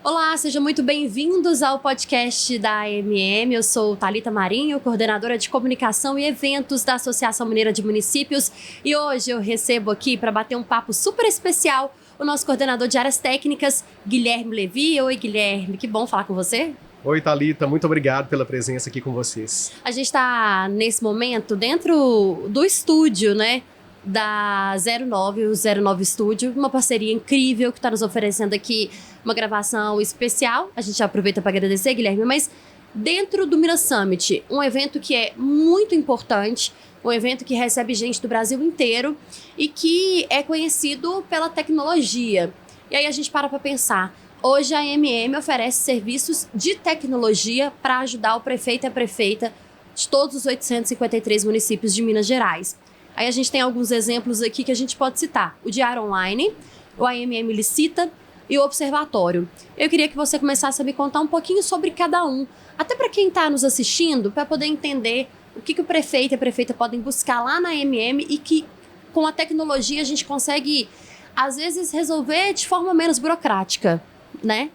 Olá, sejam muito bem-vindos ao podcast da AMM. Eu sou Thalita Marinho, coordenadora de comunicação e eventos da Associação Mineira de Municípios. E hoje eu recebo aqui para bater um papo super especial o nosso coordenador de áreas técnicas, Guilherme Levi. Oi, Guilherme, que bom falar com você. Oi, Thalita, muito obrigado pela presença aqui com vocês. A gente está, nesse momento, dentro do estúdio, né? Da 09, o 09 Studio, uma parceria incrível que está nos oferecendo aqui uma gravação especial. A gente aproveita para agradecer, Guilherme, mas dentro do Minas Summit, um evento que é muito importante, um evento que recebe gente do Brasil inteiro e que é conhecido pela tecnologia. E aí a gente para pensar, hoje a AMM oferece serviços de tecnologia para ajudar o prefeito e a prefeita de todos os 853 municípios de Minas Gerais. Aí a gente tem alguns exemplos aqui que a gente pode citar. O Diário Online, o AMM Licita e o Observatório. Eu queria que você começasse a me contar um pouquinho sobre cada um. Até para quem está nos assistindo, para poder entender o que o prefeito e a prefeita podem buscar lá na AMM e que com a tecnologia a gente consegue, às vezes, resolver de forma menos burocrática, né?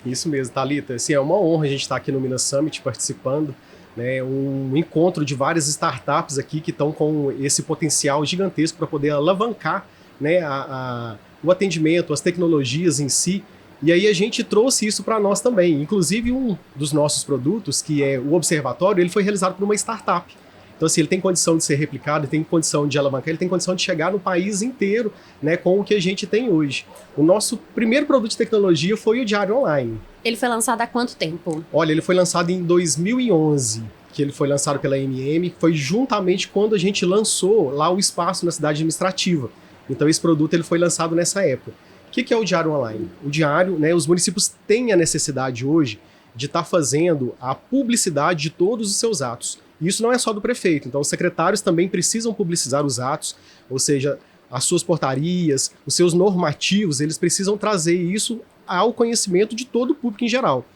Isso mesmo, Thalita. Assim, é uma honra a gente estar aqui no Minas Summit participando. Um encontro de várias startups aqui que estão com esse potencial gigantesco para poder alavancar, né, o atendimento, as tecnologias em si. E aí a gente trouxe isso para nós também. Inclusive um dos nossos produtos, que é o Observatório, ele foi realizado por uma startup. Então assim, ele tem condição de ser replicado, ele tem condição de alavancar, ele tem condição de chegar no país inteiro, né, com o que a gente tem hoje. O nosso primeiro produto de tecnologia foi o Diário Online. Ele foi lançado há quanto tempo? Olha, ele foi lançado em 2011, que ele foi lançado pela AMM, foi juntamente quando a gente lançou lá o espaço na cidade administrativa. Então esse produto ele foi lançado nessa época. O que é o Diário Online? O Diário, né, os municípios têm a necessidade hoje de estar fazendo a publicidade de todos os seus atos. E isso não é só do prefeito, então os secretários também precisam publicizar os atos, ou seja, as suas portarias, os seus normativos, eles precisam trazer isso ao conhecimento de todo o público em geral.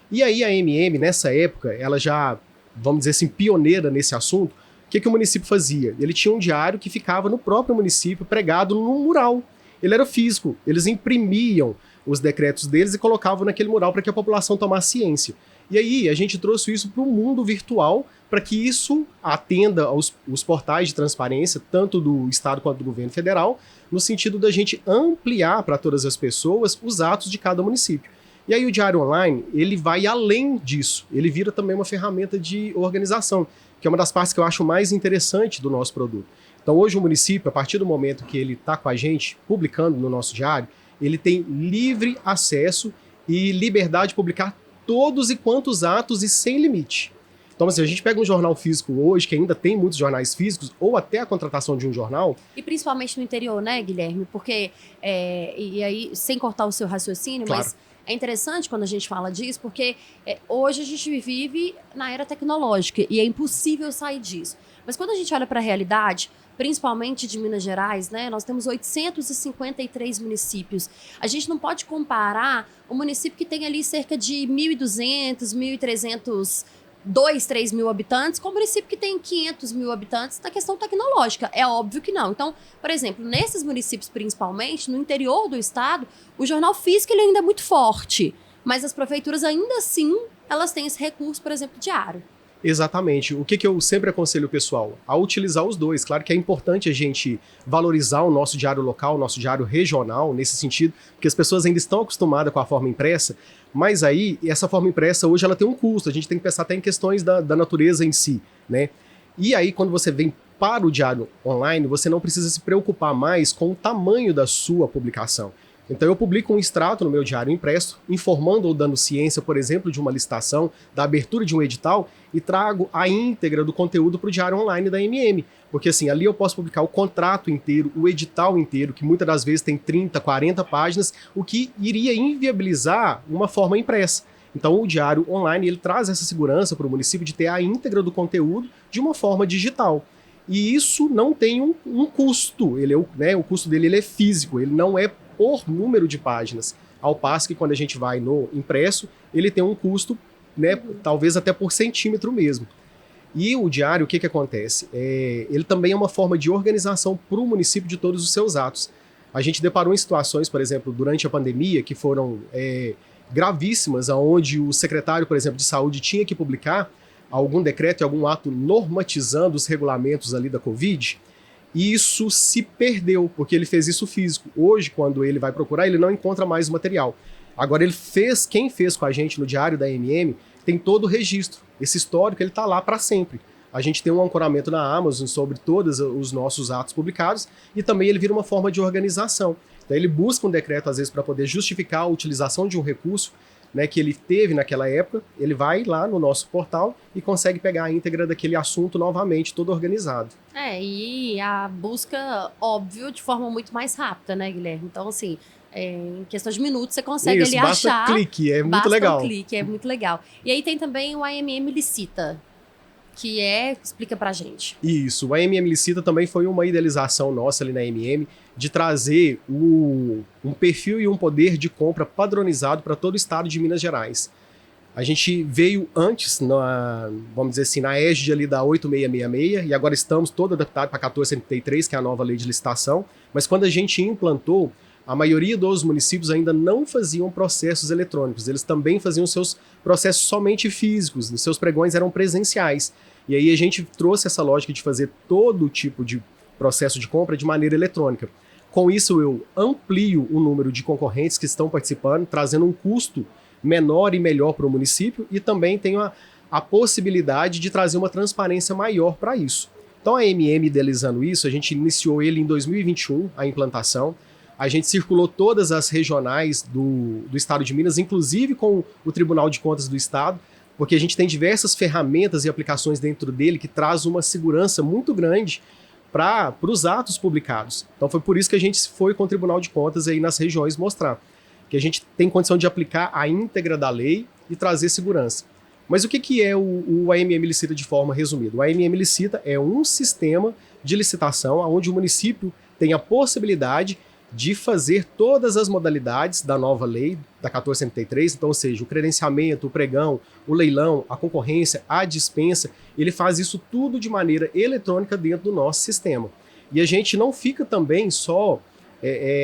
E aí a AMM, nessa época, ela já, vamos dizer assim, pioneira nesse assunto. O que o município fazia? Ele tinha um diário que ficava no próprio município, pregado num mural. Ele era físico, eles imprimiam os decretos deles e colocavam naquele mural para que a população tomasse ciência. E aí a gente trouxe isso para o mundo virtual, para que isso atenda aos portais de transparência, tanto do Estado quanto do governo federal, no sentido da gente ampliar para todas as pessoas os atos de cada município. E aí o Diário Online, ele vai além disso, ele vira também uma ferramenta de organização, que é uma das partes que eu acho mais interessante do nosso produto. Então hoje o município, a partir do momento que ele está com a gente, publicando no nosso diário, ele tem livre acesso e liberdade de publicar todos e quantos atos e sem limite. Então, assim, a gente pega um jornal físico hoje, que ainda tem muitos jornais físicos, ou até a contratação de um jornal. E principalmente no interior, né, Guilherme? Porque, e aí, sem cortar o seu raciocínio, Claro. Mas é interessante quando a gente fala disso, porque hoje a gente vive na era tecnológica e é impossível sair disso. Mas quando a gente olha para a realidade, principalmente de Minas Gerais, né, nós temos 853 municípios. A gente não pode comparar um município que tem ali cerca de 1.200, 1.300 2, 3 mil habitantes, com um município que tem 500 mil habitantes na questão tecnológica. É óbvio que não. Então, por exemplo, nesses municípios principalmente, no interior do estado, o jornal físico ele ainda é muito forte, mas as prefeituras ainda assim, elas têm esse recurso, por exemplo, diário. Exatamente. O que eu sempre aconselho o pessoal? A utilizar os dois. Claro que é importante a gente valorizar o nosso diário local, o nosso diário regional, nesse sentido, porque as pessoas ainda estão acostumadas com a forma impressa, mas aí, essa forma impressa hoje ela tem um custo, a gente tem que pensar até em questões da natureza em si, né? E aí, quando você vem para o diário online, você não precisa se preocupar mais com o tamanho da sua publicação. Então eu publico um extrato no meu diário impresso, informando ou dando ciência, por exemplo, de uma licitação, da abertura de um edital, e trago a íntegra do conteúdo para o diário online da AMM. Porque assim, ali eu posso publicar o contrato inteiro, o edital inteiro, que muitas das vezes tem 30, 40 páginas, o que iria inviabilizar uma forma impressa. Então o diário online ele traz essa segurança para o município de ter a íntegra do conteúdo de uma forma digital. E isso não tem um custo, o custo dele ele é físico, ele não é por número de páginas, ao passo que quando a gente vai no impresso, ele tem um custo, né, talvez até por centímetro mesmo. E o diário, o que acontece? Ele também é uma forma de organização para o município de todos os seus atos. A gente deparou em situações, por exemplo, durante a pandemia, que foram gravíssimas, onde o secretário, por exemplo, de saúde tinha que publicar algum decreto e algum ato normatizando os regulamentos ali da Covid, e isso se perdeu, porque ele fez isso físico. Hoje, quando ele vai procurar, ele não encontra mais o material. Agora, quem fez com a gente no diário da AMM, tem todo o registro. Esse histórico, ele está lá para sempre. A gente tem um ancoramento na Amazon sobre todos os nossos atos publicados, e também ele vira uma forma de organização. Então, ele busca um decreto, às vezes, para poder justificar a utilização de um recurso, né, que ele teve naquela época. Ele vai lá no nosso portal e consegue pegar a íntegra daquele assunto novamente, todo organizado. E a busca, óbvio, de forma muito mais rápida, né, Guilherme? Então, assim, em questão de minutos, você consegue ali achar. Basta clique, é muito legal. Basta um clique, é muito legal. E aí tem também o AMM Licita, que explica pra gente. Isso, o AMM Licita também foi uma idealização nossa ali na AMM, de trazer um perfil e um poder de compra padronizado para todo o estado de Minas Gerais. A gente veio antes, vamos dizer assim, na égide ali da 8666, e agora estamos todo adaptados para a 1473, que é a nova lei de licitação, mas quando a gente implantou, a maioria dos municípios ainda não faziam processos eletrônicos, eles também faziam seus processos somente físicos, os seus pregões eram presenciais. E aí a gente trouxe essa lógica de fazer todo tipo de processo de compra de maneira eletrônica. Com isso, eu amplio o número de concorrentes que estão participando, trazendo um custo menor e melhor para o município, e também tenho a possibilidade de trazer uma transparência maior para isso. Então a AMM, idealizando isso, a gente iniciou ele em 2021, a implantação. A gente circulou todas as regionais do estado de Minas, inclusive com o Tribunal de Contas do Estado, porque a gente tem diversas ferramentas e aplicações dentro dele que traz uma segurança muito grande para os atos publicados. Então foi por isso que a gente foi com o Tribunal de Contas aí nas regiões mostrar que a gente tem condição de aplicar a íntegra da lei e trazer segurança. Mas o que é o AMM Licita de forma resumida? O AMM Licita é um sistema de licitação onde o município tem a possibilidade de fazer todas as modalidades da nova lei, da 1473, então, ou seja, o credenciamento, o pregão, o leilão, a concorrência, a dispensa, ele faz isso tudo de maneira eletrônica dentro do nosso sistema. E a gente não fica também só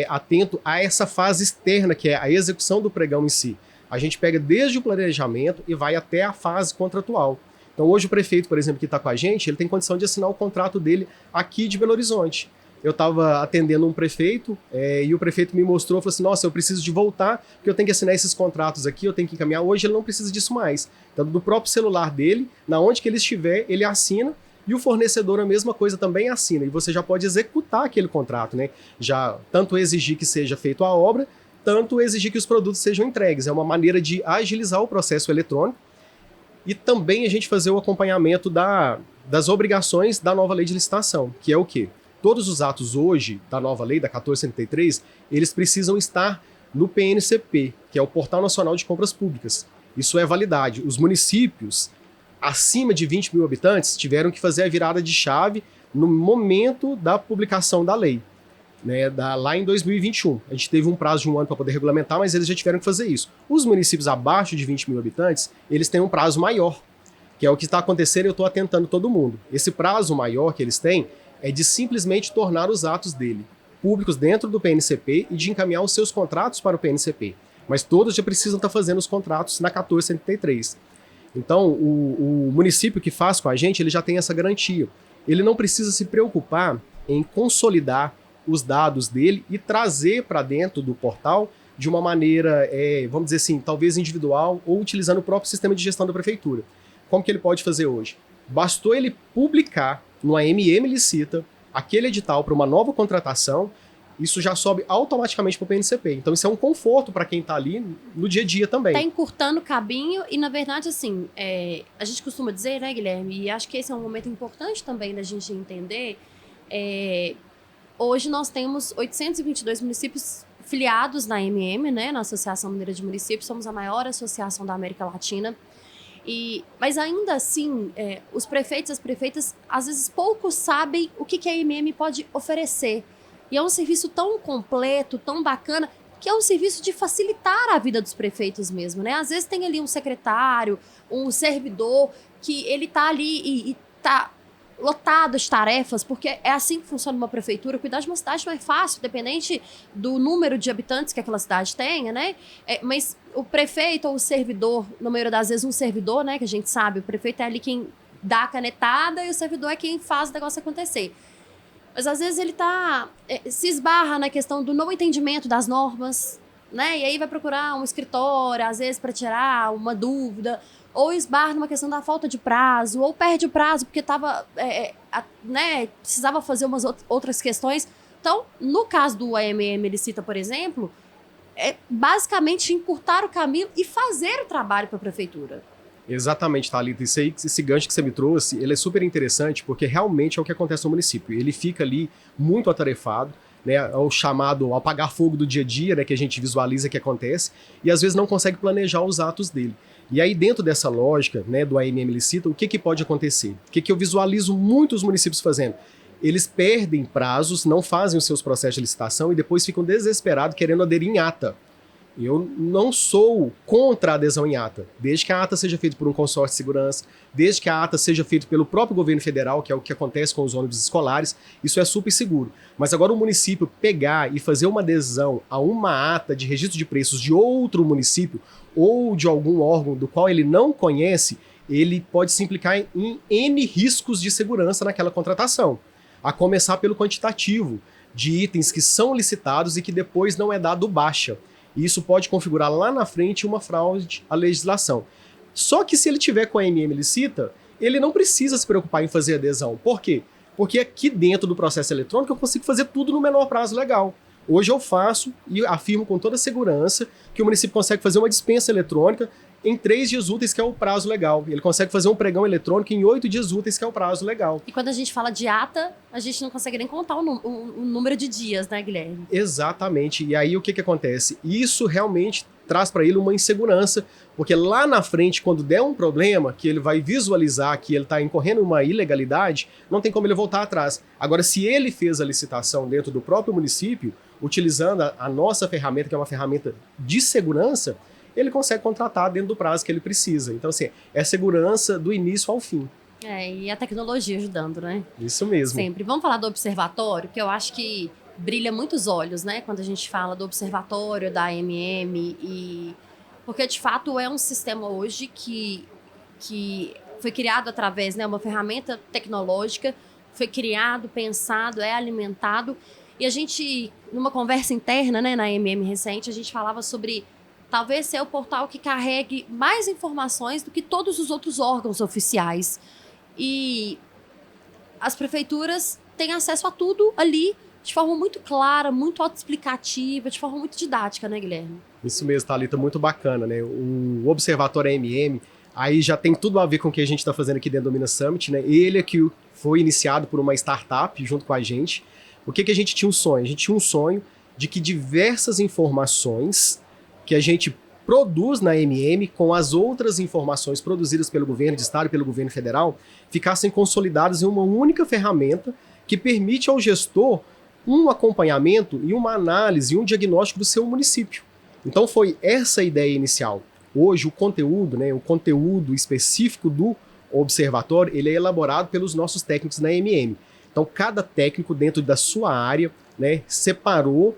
atento a essa fase externa, que é a execução do pregão em si. A gente pega desde o planejamento e vai até a fase contratual. Então, hoje o prefeito, por exemplo, que está com a gente, ele tem condição de assinar o contrato dele aqui de Belo Horizonte. Eu estava atendendo um prefeito e o prefeito me mostrou, falou assim, nossa, eu preciso de voltar, porque eu tenho que assinar esses contratos aqui, eu tenho que encaminhar. Hoje ele não precisa disso mais. Então, do próprio celular dele, na onde que ele estiver, ele assina, e o fornecedor a mesma coisa também assina. E você já pode executar aquele contrato, né? Já tanto exigir que seja feita a obra, tanto exigir que os produtos sejam entregues. É uma maneira de agilizar o processo eletrônico e também a gente fazer o acompanhamento das obrigações da nova lei de licitação, que é o quê? Todos os atos hoje da nova lei, da 1473, eles precisam estar no PNCP, que é o Portal Nacional de Compras Públicas. Isso é validade. Os municípios acima de 20 mil habitantes tiveram que fazer a virada de chave no momento da publicação da lei, né, lá em 2021. A gente teve um prazo de um ano para poder regulamentar, mas eles já tiveram que fazer isso. Os municípios abaixo de 20 mil habitantes, eles têm um prazo maior, que é o que está acontecendo e eu estou atentando todo mundo. Esse prazo maior que eles têm é de simplesmente tornar os atos dele públicos dentro do PNCP e de encaminhar os seus contratos para o PNCP. Mas todos já precisam estar fazendo os contratos na 1473. Então, o município que faz com a gente, ele já tem essa garantia. Ele não precisa se preocupar em consolidar os dados dele e trazer para dentro do portal de uma maneira, vamos dizer assim, talvez individual ou utilizando o próprio sistema de gestão da prefeitura. Como que ele pode fazer hoje? Bastou ele publicar no AMM Licita aquele edital para uma nova contratação, isso já sobe automaticamente para o PNCP. Então isso é um conforto para quem está ali no dia a dia também. Está encurtando o caminho e, na verdade, assim, a gente costuma dizer, né, Guilherme, e acho que esse é um momento importante também da gente entender, hoje nós temos 822 municípios filiados na AMM, né, na Associação Mineira de Municípios, somos a maior associação da América Latina. Mas ainda assim, os prefeitos e as prefeitas, às vezes, pouco sabem o que a AMM pode oferecer. E é um serviço tão completo, tão bacana, que é um serviço de facilitar a vida dos prefeitos mesmo, né? Às vezes tem ali um secretário, um servidor, que ele tá ali e tá lotado de tarefas, porque é assim que funciona uma prefeitura. Cuidar de uma cidade não é fácil, dependente do número de habitantes que aquela cidade tenha, né? Mas o prefeito ou o servidor, na maioria das vezes um servidor, né? Que a gente sabe, o prefeito é ali quem dá a canetada e o servidor é quem faz o negócio acontecer. Mas às vezes ele se esbarra na questão do não entendimento das normas, né? E aí vai procurar um escritório, às vezes para tirar uma dúvida, ou esbarra numa questão da falta de prazo, ou perde o prazo porque né, precisava fazer umas outras questões. Então, no caso do AMM Licita, por exemplo, é basicamente encurtar o caminho e fazer o trabalho para a prefeitura. Exatamente, Thalita. Isso aí, esse gancho que você me trouxe, ele é super interessante porque realmente é o que acontece no município. Ele fica ali muito atarefado, né, ao chamado apagar fogo do dia a dia, né, que a gente visualiza que acontece, e às vezes não consegue planejar os atos dele. E aí, dentro dessa lógica, né, do AMM Licita, o que pode acontecer? O que eu visualizo muitos municípios fazendo? Eles perdem prazos, não fazem os seus processos de licitação e depois ficam desesperados querendo aderir em ata. Eu não sou contra a adesão em ata, desde que a ata seja feita por um consórcio de segurança, desde que a ata seja feita pelo próprio governo federal, que é o que acontece com os ônibus escolares, isso é super seguro. Mas agora o município pegar e fazer uma adesão a uma ata de registro de preços de outro município ou de algum órgão do qual ele não conhece, ele pode se implicar em N riscos de segurança naquela contratação. A começar pelo quantitativo de itens que são licitados e que depois não é dado baixa. E isso pode configurar lá na frente uma fraude à legislação. Só que se ele tiver com a AMM Licita, ele não precisa se preocupar em fazer adesão. Por quê? Porque aqui dentro do processo eletrônico eu consigo fazer tudo no menor prazo legal. Hoje eu faço e afirmo com toda segurança que o município consegue fazer uma dispensa eletrônica em 3 dias úteis, que é o prazo legal. Ele consegue fazer um pregão eletrônico em 8 dias úteis, que é o prazo legal. E quando a gente fala de ata, a gente não consegue nem contar o número de dias, né, Guilherme? Exatamente. E aí o que acontece? Isso realmente traz para ele uma insegurança, porque lá na frente, quando der um problema, que ele vai visualizar que ele está incorrendo em uma ilegalidade, não tem como ele voltar atrás. Agora, se ele fez a licitação dentro do próprio município, utilizando a nossa ferramenta, que é uma ferramenta de segurança, ele consegue contratar dentro do prazo que ele precisa. Então, assim, é segurança do início ao fim. E a tecnologia ajudando, né? Isso mesmo. Sempre. Vamos falar do observatório, que eu acho que brilha muitos olhos, né? Quando a gente fala do observatório, da AMM, porque, de fato, é um sistema hoje que foi criado através, né, uma ferramenta tecnológica, foi criado, pensado, é alimentado. E a gente, numa conversa interna, né, na AMM recente, a gente falava sobre talvez ser o portal que carregue mais informações do que todos os outros órgãos oficiais. E as prefeituras têm acesso a tudo ali de forma muito clara, muito autoexplicativa, de forma muito didática, né, Guilherme? Isso mesmo, Thalita, muito bacana, né? O Observatório AMM, aí já tem tudo a ver com o que a gente está fazendo aqui dentro do Minas Summit, né? Ele é que foi iniciado por uma startup junto com a gente. O que a gente tinha um sonho? A gente tinha um sonho de que diversas informações que a gente produz na AMM com as outras informações produzidas pelo governo de estado e pelo governo federal ficassem consolidadas em uma única ferramenta que permite ao gestor um acompanhamento e uma análise e um diagnóstico do seu município. Então foi essa a ideia inicial. Hoje o conteúdo, né, o conteúdo específico do observatório, ele é elaborado pelos nossos técnicos na AMM. Então cada técnico dentro da sua área, né, separou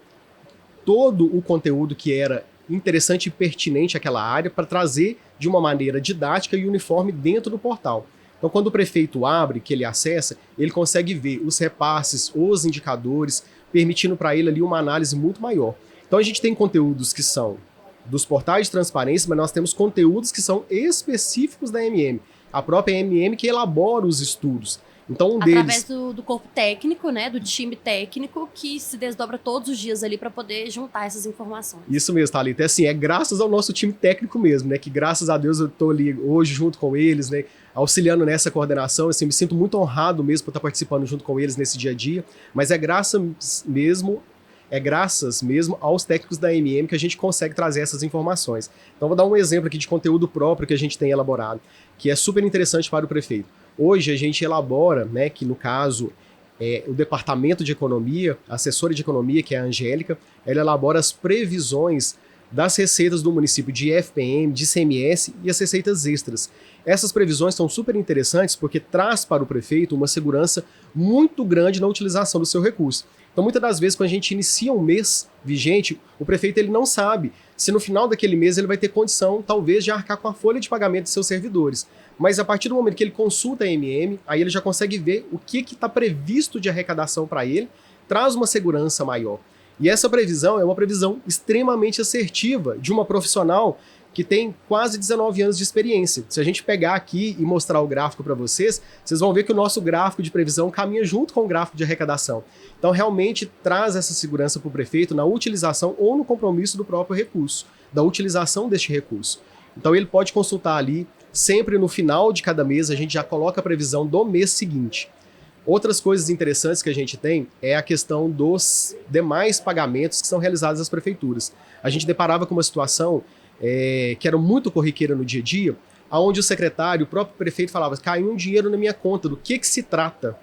todo o conteúdo que era interessante e pertinente àquela área para trazer de uma maneira didática e uniforme dentro do portal. Então, quando o prefeito abre, que ele acessa, ele consegue ver os repasses, os indicadores, permitindo para ele ali uma análise muito maior. Então, a gente tem conteúdos que são dos portais de transparência, mas nós temos conteúdos que são específicos da AMM. A própria AMM que elabora os estudos. Então, através do corpo técnico, né, do time técnico que se desdobra todos os dias ali para poder juntar essas informações. Isso mesmo, Thalita. Assim, é graças ao nosso time técnico mesmo, né, que graças a Deus eu estou ali hoje junto com eles, né, auxiliando nessa coordenação. Assim, me sinto muito honrado mesmo por estar participando junto com eles nesse dia a dia, mas é graças mesmo aos técnicos da AMM que a gente consegue trazer essas informações. Então, vou dar um exemplo aqui de conteúdo próprio que a gente tem elaborado, que é super interessante para o prefeito. Hoje a gente elabora, né, que no caso é o Departamento de Economia, a assessora de Economia, que é a Angélica, ela elabora as previsões das receitas do município de FPM, de ICMS e as receitas extras. Essas previsões são super interessantes porque traz para o prefeito uma segurança muito grande na utilização do seu recurso. Então, muitas das vezes, quando a gente inicia um mês vigente, o prefeito ele não sabe se no final daquele mês ele vai ter condição, talvez, de arcar com a folha de pagamento de seus servidores. Mas a partir do momento que ele consulta a MM, aí ele já consegue ver o que está previsto de arrecadação para ele, traz uma segurança maior. E essa previsão é uma previsão extremamente assertiva de uma profissional que tem quase 19 anos de experiência. Se a gente pegar aqui e mostrar o gráfico para vocês, vocês vão ver que o nosso gráfico de previsão caminha junto com o gráfico de arrecadação. Então, realmente traz essa segurança para o prefeito na utilização ou no compromisso do próprio recurso, da utilização deste recurso. Então, ele pode consultar ali, sempre no final de cada mês, a gente já coloca a previsão do mês seguinte. Outras coisas interessantes que a gente tem é a questão dos demais pagamentos que são realizados às prefeituras. A gente deparava com uma situação que era muito corriqueira no dia a dia, onde o secretário, o próprio prefeito falava, caiu um dinheiro na minha conta, do que se trata?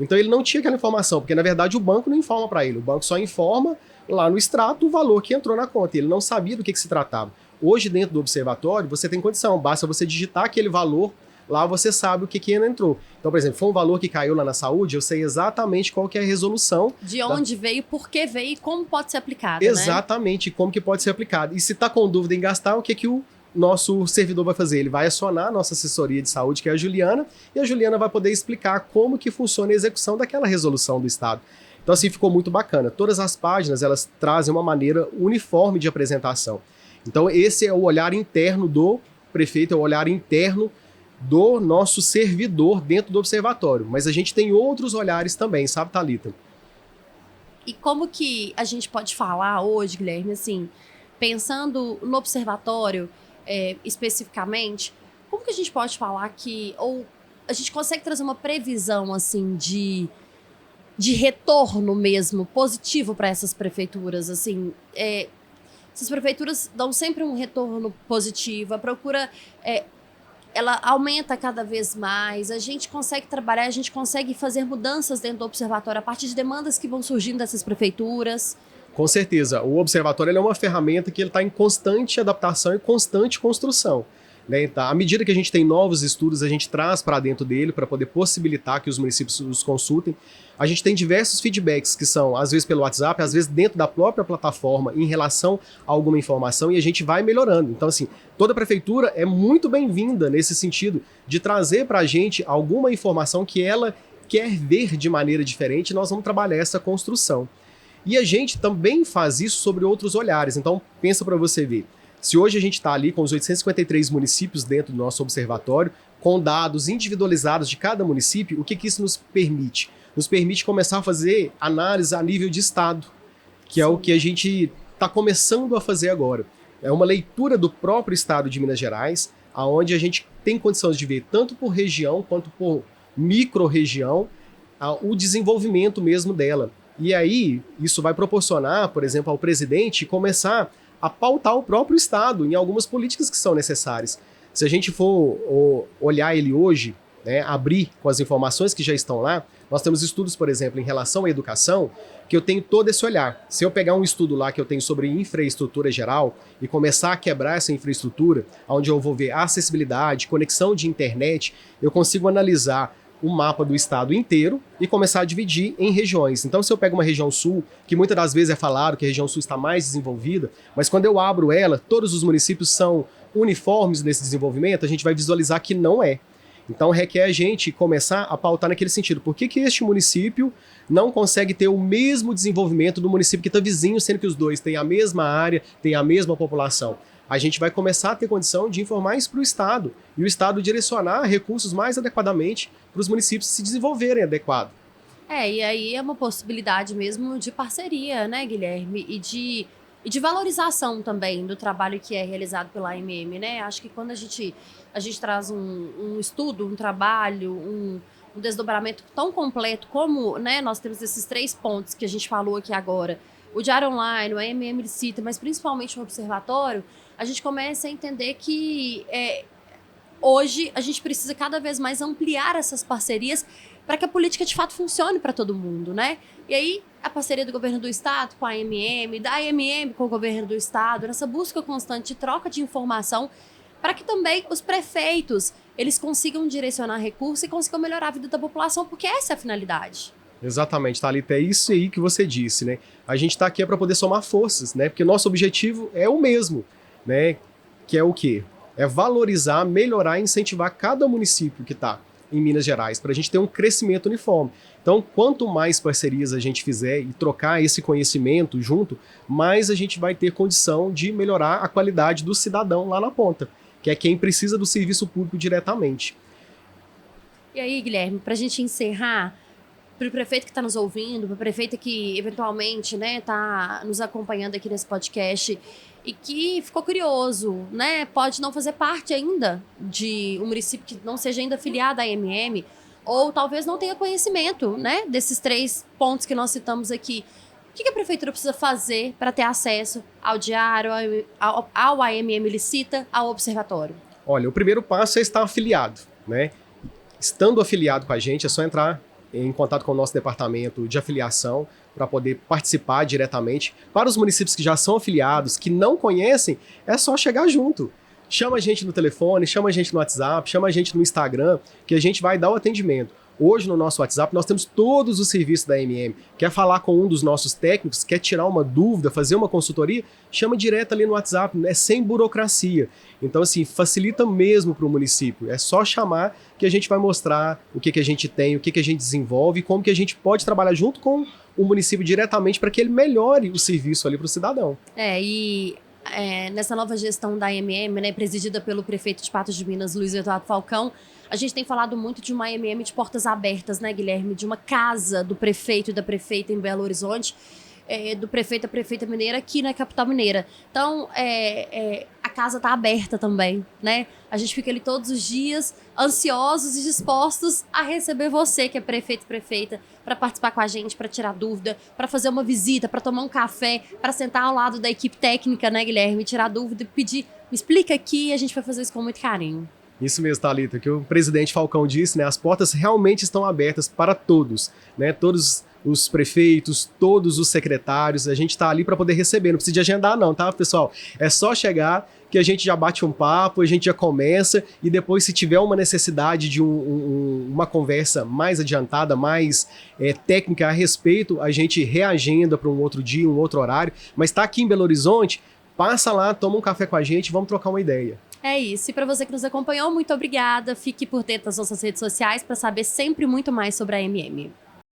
Então ele não tinha aquela informação, porque na verdade o banco não informa para ele, o banco só informa lá no extrato o valor que entrou na conta, ele não sabia do que se tratava. Hoje dentro do observatório você tem condição, basta você digitar aquele valor, lá você sabe o que entrou. Então, por exemplo, foi um valor que caiu lá na saúde, eu sei exatamente qual que é a resolução. De onde veio, por que veio e como pode ser aplicado, exatamente, como que pode ser aplicado. E se está com dúvida em gastar, o que o nosso servidor vai fazer? Ele vai acionar a nossa assessoria de saúde, que é a Juliana, e a Juliana vai poder explicar como que funciona a execução daquela resolução do Estado. Então, assim, ficou muito bacana. Todas as páginas, elas trazem uma maneira uniforme de apresentação. Então, esse é o olhar interno do prefeito, é o olhar interno do nosso servidor dentro do observatório. Mas a gente tem outros olhares também, sabe, Thalita? E como que a gente pode falar hoje, Guilherme, assim, pensando no observatório especificamente, como que a gente pode falar que, ou a gente consegue trazer uma previsão, assim, de retorno mesmo, positivo para essas prefeituras, assim, essas prefeituras dão sempre um retorno positivo, a procura ela aumenta cada vez mais, a gente consegue trabalhar, a gente consegue fazer mudanças dentro do observatório a partir de demandas que vão surgindo dessas prefeituras. Com certeza, o observatório é uma ferramenta que ele está em constante adaptação e constante construção. Né? Então, à medida que a gente tem novos estudos, a gente traz para dentro dele para poder possibilitar que os municípios os consultem. A gente tem diversos feedbacks que são, às vezes pelo WhatsApp, às vezes dentro da própria plataforma, em relação a alguma informação, e a gente vai melhorando. Então, assim, toda prefeitura é muito bem-vinda nesse sentido de trazer para a gente alguma informação que ela quer ver de maneira diferente, e nós vamos trabalhar essa construção. E a gente também faz isso sobre outros olhares. Então, pensa para você ver. Se hoje a gente está ali com os 853 municípios dentro do nosso observatório, com dados individualizados de cada município, o que isso nos permite? Nos permite começar a fazer análise a nível de estado, que é o que a gente está começando a fazer agora. É uma leitura do próprio estado de Minas Gerais, onde a gente tem condições de ver tanto por região quanto por micro-região o desenvolvimento mesmo dela. E aí, isso vai proporcionar, por exemplo, ao presidente começar a pautar o próprio Estado em algumas políticas que são necessárias. Se a gente for olhar ele hoje, né, abrir com as informações que já estão lá, nós temos estudos, por exemplo, em relação à educação, que eu tenho todo esse olhar. Se eu pegar um estudo lá que eu tenho sobre infraestrutura geral e começar a quebrar essa infraestrutura, onde eu vou ver acessibilidade, conexão de internet, eu consigo analisar o mapa do estado inteiro e começar a dividir em regiões. Então, se eu pego uma região sul, que muitas das vezes é falado que a região sul está mais desenvolvida, mas quando eu abro ela, todos os municípios são uniformes nesse desenvolvimento, a gente vai visualizar que não é. Então, requer a gente começar a pautar naquele sentido. Por que este município não consegue ter o mesmo desenvolvimento do município que está vizinho, sendo que os dois têm a mesma área, têm a mesma população? A gente vai começar a ter condição de informar isso para o Estado, e o Estado direcionar recursos mais adequadamente para os municípios se desenvolverem adequado. E aí é uma possibilidade mesmo de parceria, né, Guilherme? E de valorização também do trabalho que é realizado pela AMM, né? Acho que quando a gente traz um estudo, um trabalho, um desdobramento tão completo como, né, nós temos esses 3 pontos que a gente falou aqui agora, o Diário Online, o AMM Licita, mas principalmente o Observatório, a gente começa a entender que hoje a gente precisa cada vez mais ampliar essas parcerias para que a política de fato funcione para todo mundo, né? E aí, a parceria do governo do estado com a AMM, da AMM com o governo do estado, nessa busca constante de troca de informação, para que também os prefeitos, eles consigam direcionar recursos e consigam melhorar a vida da população, porque essa é a finalidade. Exatamente, Thalita, é isso aí que você disse, né? A gente está aqui para poder somar forças, né? Porque nosso objetivo é o mesmo, né? Que é o quê? É valorizar, melhorar e incentivar cada município que está em Minas Gerais, para a gente ter um crescimento uniforme. Então, quanto mais parcerias a gente fizer e trocar esse conhecimento junto, mais a gente vai ter condição de melhorar a qualidade do cidadão lá na ponta, que é quem precisa do serviço público diretamente. E aí, Guilherme, para a gente encerrar, para o prefeito que está nos ouvindo, para a prefeita que eventualmente está nos acompanhando aqui nesse podcast e que ficou curioso, né? Pode não fazer parte ainda de um município que não seja ainda afiliado à AMM, ou talvez não tenha conhecimento, né, desses 3 pontos que nós citamos aqui. O que a prefeitura precisa fazer para ter acesso ao diário, ao AMM Licita, ao observatório? Olha, o primeiro passo é estar afiliado, né? Estando afiliado com a gente, é só entrar em contato com o nosso departamento de afiliação para poder participar diretamente. Para os municípios que já são afiliados, que não conhecem, é só chegar junto. Chama a gente no telefone, chama a gente no WhatsApp, chama a gente no Instagram, que a gente vai dar o atendimento. Hoje no nosso WhatsApp nós temos todos os serviços da AMM. Quer falar com um dos nossos técnicos, quer tirar uma dúvida, fazer uma consultoria, chama direto ali no WhatsApp, é sem burocracia. Então assim, facilita mesmo para o município. É só chamar que a gente vai mostrar o que a gente tem, o que a gente desenvolve e como que a gente pode trabalhar junto com o município diretamente para que ele melhore o serviço ali para o cidadão. Nessa nova gestão da AMM, né, presidida pelo prefeito de Patos de Minas, Luiz Eduardo Falcão, a gente tem falado muito de uma AMM de portas abertas, né, Guilherme? De uma casa do prefeito e da prefeita em Belo Horizonte, do prefeito e da prefeita mineira aqui na capital mineira. Então, a casa está aberta também, né? A gente fica ali todos os dias ansiosos e dispostos a receber você, que é prefeito e prefeita, para participar com a gente, para tirar dúvida, para fazer uma visita, para tomar um café, para sentar ao lado da equipe técnica, né, Guilherme? Tirar dúvida e pedir, me explica aqui, e a gente vai fazer isso com muito carinho. Isso mesmo, Thalita, que o presidente Falcão disse, né? As portas realmente estão abertas para todos, né? Todos os prefeitos, todos os secretários, a gente está ali para poder receber, não precisa de agendar não, tá, pessoal? É só chegar que a gente já bate um papo, a gente já começa e depois se tiver uma necessidade de uma conversa mais adiantada, mais técnica a respeito, a gente reagenda para um outro dia, um outro horário, mas está aqui em Belo Horizonte, passa lá, toma um café com a gente, vamos trocar uma ideia. É isso. E para você que nos acompanhou, muito obrigada. Fique por dentro das nossas redes sociais para saber sempre muito mais sobre a AMM.